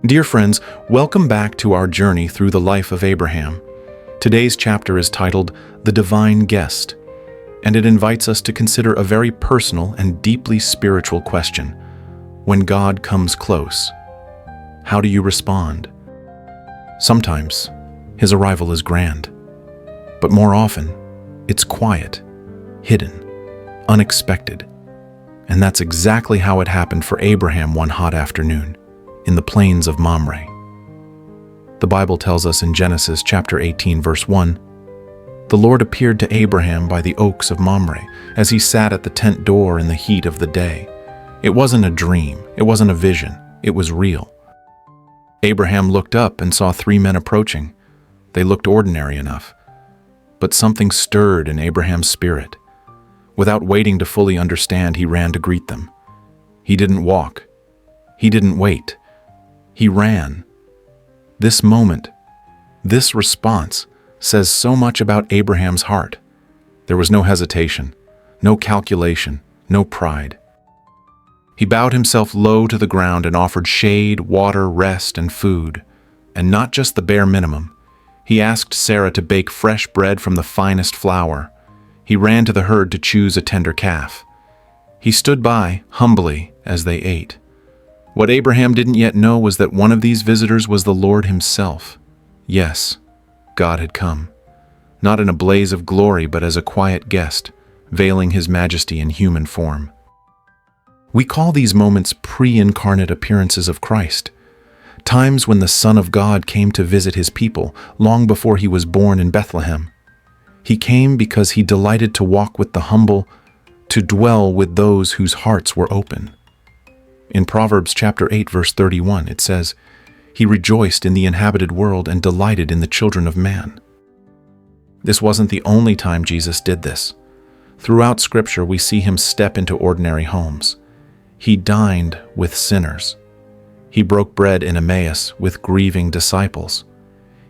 Dear friends, welcome back to our journey through the life of Abraham. Today's chapter is titled The Divine Guest, and it invites us to consider a very personal and deeply spiritual question. When God comes close, how do you respond? Sometimes, his arrival is grand, but more often, it's quiet, hidden, unexpected. And that's exactly how it happened for Abraham one hot afternoon, in the plains of Mamre. The Bible tells us in Genesis chapter 18, verse 1, "The Lord appeared to Abraham by the oaks of Mamre, as he sat at the tent door in the heat of the day." It wasn't a dream, it wasn't a vision, it was real. Abraham looked up and saw three men approaching. They looked ordinary enough, but something stirred in Abraham's spirit. Without waiting to fully understand, he ran to greet them. He didn't walk. He didn't wait. He ran. This moment, this response, says so much about Abraham's heart. There was no hesitation, no calculation, no pride. He bowed himself low to the ground and offered shade, water, rest, and food. And not just the bare minimum. He asked Sarah to bake fresh bread from the finest flour. He ran to the herd to choose a tender calf. He stood by, humbly, as they ate. What Abraham didn't yet know was that one of these visitors was the Lord himself. Yes, God had come, not in a blaze of glory, but as a quiet guest, veiling his majesty in human form. We call these moments pre-incarnate appearances of Christ, times when the Son of God came to visit his people long before he was born in Bethlehem. He came because he delighted to walk with the humble, to dwell with those whose hearts were open. In Proverbs chapter 8, verse 31, it says, "He rejoiced in the inhabited world and delighted in the children of man." This wasn't the only time Jesus did this. Throughout Scripture, we see him step into ordinary homes. He dined with sinners. He broke bread in Emmaus with grieving disciples.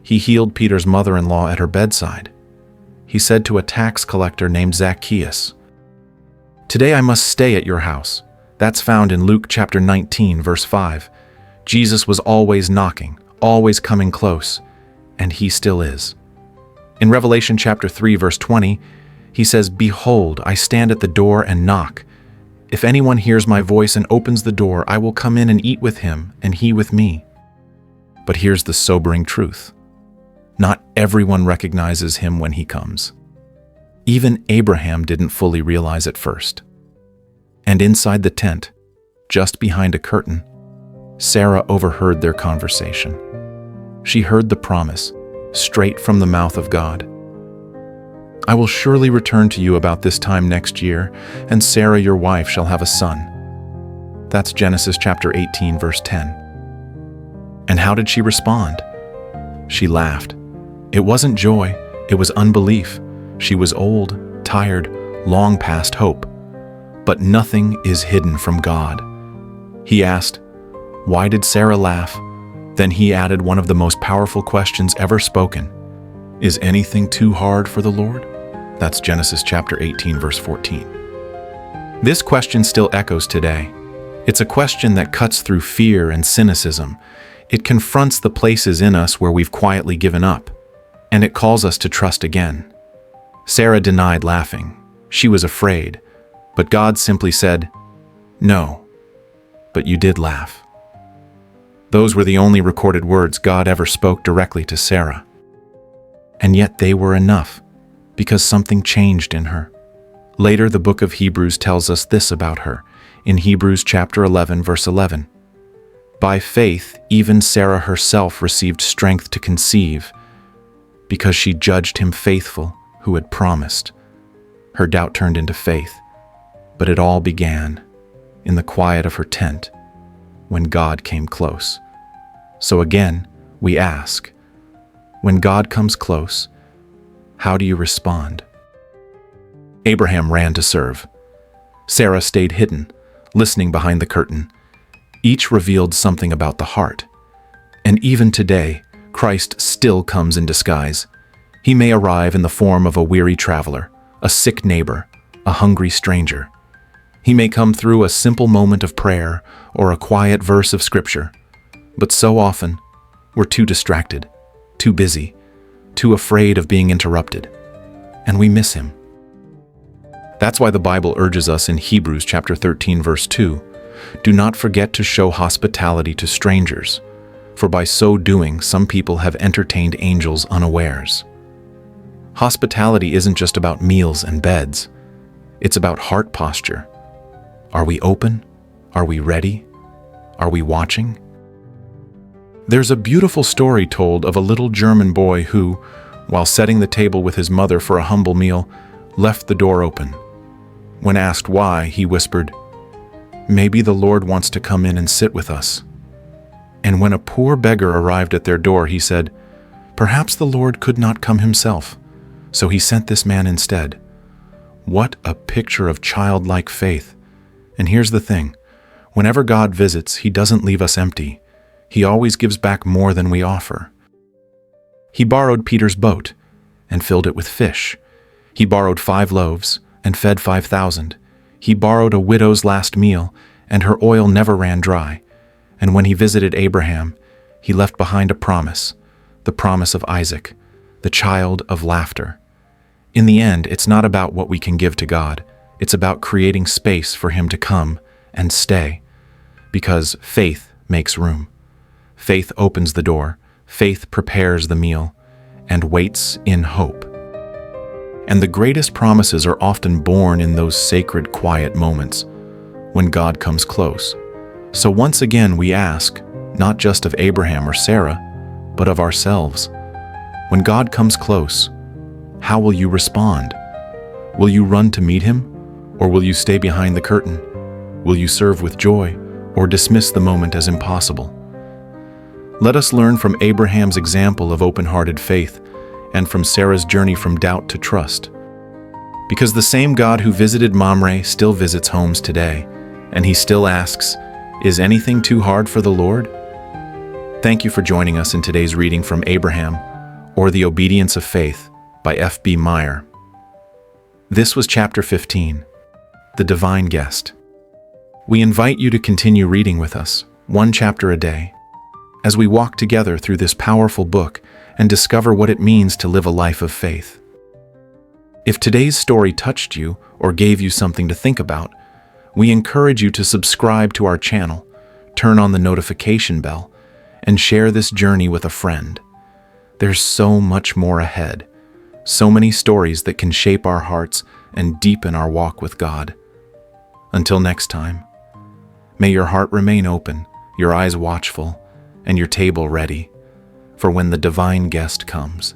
He healed Peter's mother-in-law at her bedside. He said to a tax collector named Zacchaeus, "Today I must stay at your house." That's found in Luke chapter 19, verse 5. Jesus was always knocking, always coming close, and he still is. In Revelation chapter 3, verse 20, he says, "Behold, I stand at the door and knock. If anyone hears my voice and opens the door, I will come in and eat with him, and he with me." But here's the sobering truth. Not everyone recognizes him when he comes. Even Abraham didn't fully realize it first. And inside the tent, just behind a curtain, Sarah overheard their conversation. She heard the promise, straight from the mouth of God. "I will surely return to you about this time next year, and Sarah your wife shall have a son." That's Genesis chapter 18, verse 10. And how did she respond? She laughed. It wasn't joy, it was unbelief. She was old, tired, long past hope. But nothing is hidden from God. He asked, "Why did Sarah laugh?" Then he added one of the most powerful questions ever spoken. "Is anything too hard for the Lord?" That's Genesis chapter 18, verse 14. This question still echoes today. It's a question that cuts through fear and cynicism. It confronts the places in us where we've quietly given up, and it calls us to trust again. Sarah denied laughing. She was afraid. But God simply said, "No, but you did laugh." Those were the only recorded words God ever spoke directly to Sarah. And yet they were enough, because something changed in her. Later, the book of Hebrews tells us this about her, in Hebrews chapter 11, verse 11. "By faith, even Sarah herself received strength to conceive, because she judged him faithful who had promised." Her doubt turned into faith. But it all began in the quiet of her tent when God came close. So again, we ask, when God comes close, how do you respond? Abraham ran to serve. Sarah stayed hidden, listening behind the curtain. Each revealed something about the heart. And even today, Christ still comes in disguise. He may arrive in the form of a weary traveler, a sick neighbor, a hungry stranger. He may come through a simple moment of prayer or a quiet verse of Scripture. But so often, we're too distracted, too busy, too afraid of being interrupted, and we miss him. That's why the Bible urges us in Hebrews chapter 13, verse 2, "Do not forget to show hospitality to strangers, for by so doing some people have entertained angels unawares." Hospitality isn't just about meals and beds. It's about heart posture. Are we open? Are we ready? Are we watching? There's a beautiful story told of a little German boy who, while setting the table with his mother for a humble meal, left the door open. When asked why, he whispered, "Maybe the Lord wants to come in and sit with us." And when a poor beggar arrived at their door, he said, "Perhaps the Lord could not come himself, so he sent this man instead." What a picture of childlike faith. And here's the thing, whenever God visits, he doesn't leave us empty. He always gives back more than we offer. He borrowed Peter's boat and filled it with fish. He borrowed 5 loaves and fed 5,000. He borrowed a widow's last meal, and her oil never ran dry. And when he visited Abraham, he left behind a promise, the promise of Isaac, the child of laughter. In the end, it's not about what we can give to God. It's about creating space for him to come and stay. Because faith makes room. Faith opens the door, faith prepares the meal, and waits in hope. And the greatest promises are often born in those sacred, quiet moments, when God comes close. So once again we ask, not just of Abraham or Sarah, but of ourselves. When God comes close, how will you respond? Will you run to meet him, or will you stay behind the curtain? Will you serve with joy, or dismiss the moment as impossible? Let us learn from Abraham's example of open-hearted faith, and from Sarah's journey from doubt to trust. Because the same God who visited Mamre still visits homes today, and he still asks, "Is anything too hard for the Lord?" Thank you for joining us in today's reading from Abraham, or The Obedience of Faith, by F.B. Meyer. This was Chapter 15, The Divine Guest. We invite you to continue reading with us, one chapter a day, as we walk together through this powerful book and discover what it means to live a life of faith. If today's story touched you or gave you something to think about, we encourage you to subscribe to our channel, turn on the notification bell, and share this journey with a friend. There's so much more ahead, so many stories that can shape our hearts and deepen our walk with God. Until next time, may your heart remain open, your eyes watchful, and your table ready for when the divine guest comes.